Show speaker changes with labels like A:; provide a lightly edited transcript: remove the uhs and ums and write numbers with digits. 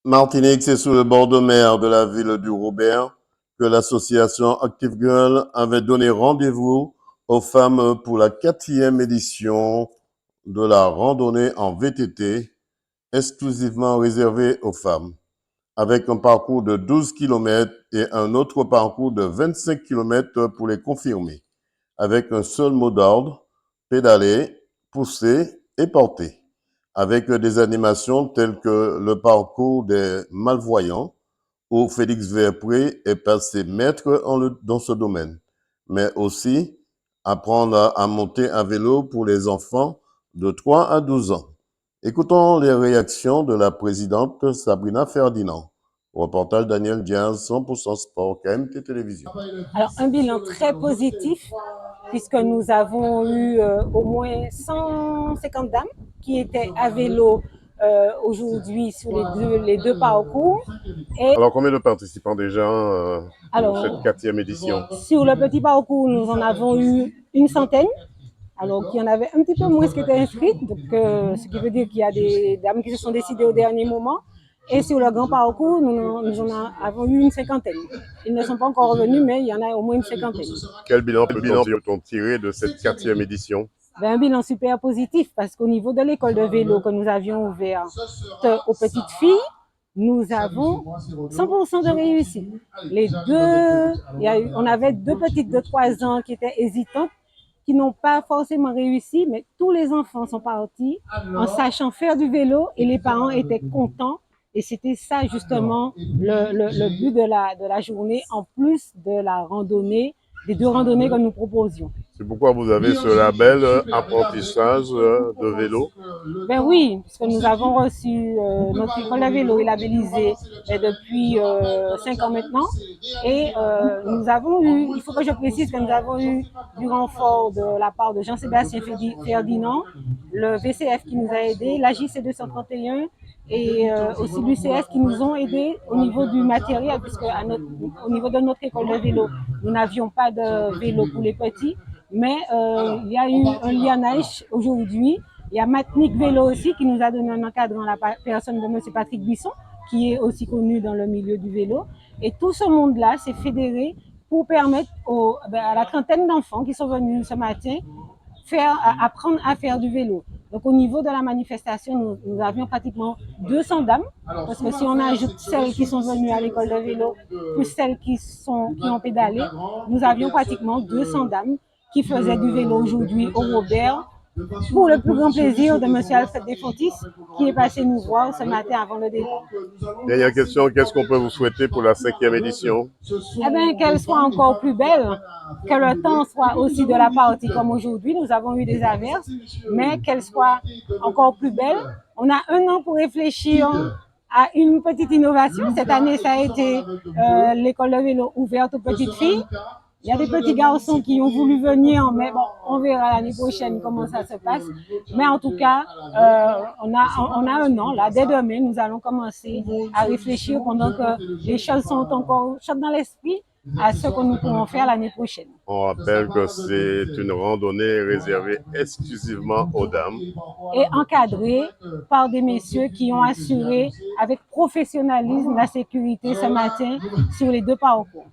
A: Martinique, c'est sur le bord de mer de la ville du Robert que l'association Active Girl avait donné rendez-vous aux femmes pour la 4e édition de la randonnée en VTT, exclusivement réservée aux femmes, avec un parcours de 12 km et un autre parcours de 25 km pour les confirmés, avec un seul mot d'ordre: pédaler, pousser et porter, avec des animations telles que le parcours des malvoyants, où Félix Verpré est passé maître dans ce domaine, mais aussi apprendre à monter à vélo pour les enfants de 3 à 12 ans. Écoutons les réactions de la présidente Sabrina Ferdinand. Reportage Daniel Diaz, 100% Sport, KMT Télévision.
B: Alors, un bilan très positif, puisque nous avons eu au moins 150 dames qui étaient à vélo aujourd'hui sur les deux parcours.
A: Alors, combien de participants déjà pour cette 4e édition?
B: Sur le petit parcours, nous en avons eu une centaine. Alors qu'il y en avait un petit peu moins qui étaient inscrites, donc, ce qui veut dire qu'il y a des dames qui se sont décidées au dernier moment. Et sur le grand parcours, nous en avons eu une cinquantaine. Ils ne sont pas encore revenus, mais il y en a au moins une cinquantaine.
A: Quel bilan peut-on tirer de cette 4e édition?
B: Un bilan super positif, parce qu'au niveau de l'école de vélo que nous avions ouverte aux petites filles, nous avons 100% de réussite. On avait deux petites de 3 ans qui étaient hésitantes, qui n'ont pas forcément réussi, mais tous les enfants sont partis en sachant faire du vélo et les parents étaient contents. Et c'était ça justement le but de la journée, en plus de la randonnée, des 2 randonnées que nous proposions.
A: C'est pourquoi vous avez ce label apprentissage de vélo?
B: Ben oui, parce que nous avons reçu notre école de vélo est labellisée depuis 5 ans maintenant. Et nous avons eu, il faut que je précise que nous avons eu du renfort de la part de Jean-Sébastien Ferdinand, le VCF qui nous a aidés, la JC 231 et aussi l'UCS qui nous ont aidés au niveau du matériel, puisque au niveau de notre école de vélo, nous n'avions pas de vélo pour les petits, mais il y a eu un lianage aujourd'hui. Il y a Matnik Vélo aussi qui nous a donné un encadrant, la personne de M. Patrick Bisson, qui est aussi connu dans le milieu du vélo. Et tout ce monde-là s'est fédéré pour permettre à la trentaine d'enfants qui sont venus ce matin apprendre à faire du vélo. Donc au niveau de la manifestation, nous avions pratiquement 200 dames, parce que si on ajoute celles qui sont venues à l'école de vélo, plus celles qui ont pédalé, nous avions pratiquement 200 dames qui faisaient du vélo aujourd'hui au Robert, pour le plus grand plaisir de M. Alfred Desfontis, qui est passé nous voir ce matin avant le départ.
A: Dernière question, qu'est-ce qu'on peut vous souhaiter pour la 5e édition?
B: Eh bien, qu'elle soit encore plus belle, que le temps soit aussi de la partie comme aujourd'hui. Nous avons eu des averses, mais qu'elle soit encore plus belle. On a 1 an pour réfléchir à une petite innovation. Cette année, ça a été l'école de vélo ouverte aux petites filles. Il y a des petits garçons qui ont voulu venir, mais bon, on verra l'année prochaine comment ça se passe. Mais en tout cas, on a 1 an, là, dès demain, nous allons commencer à réfléchir pendant que les choses sont encore chaudes dans l'esprit à ce que nous pourrons faire l'année prochaine.
A: On rappelle que c'est une randonnée réservée exclusivement aux dames.
B: Et encadrée par des messieurs qui ont assuré avec professionnalisme la sécurité ce matin sur les 2 parcours.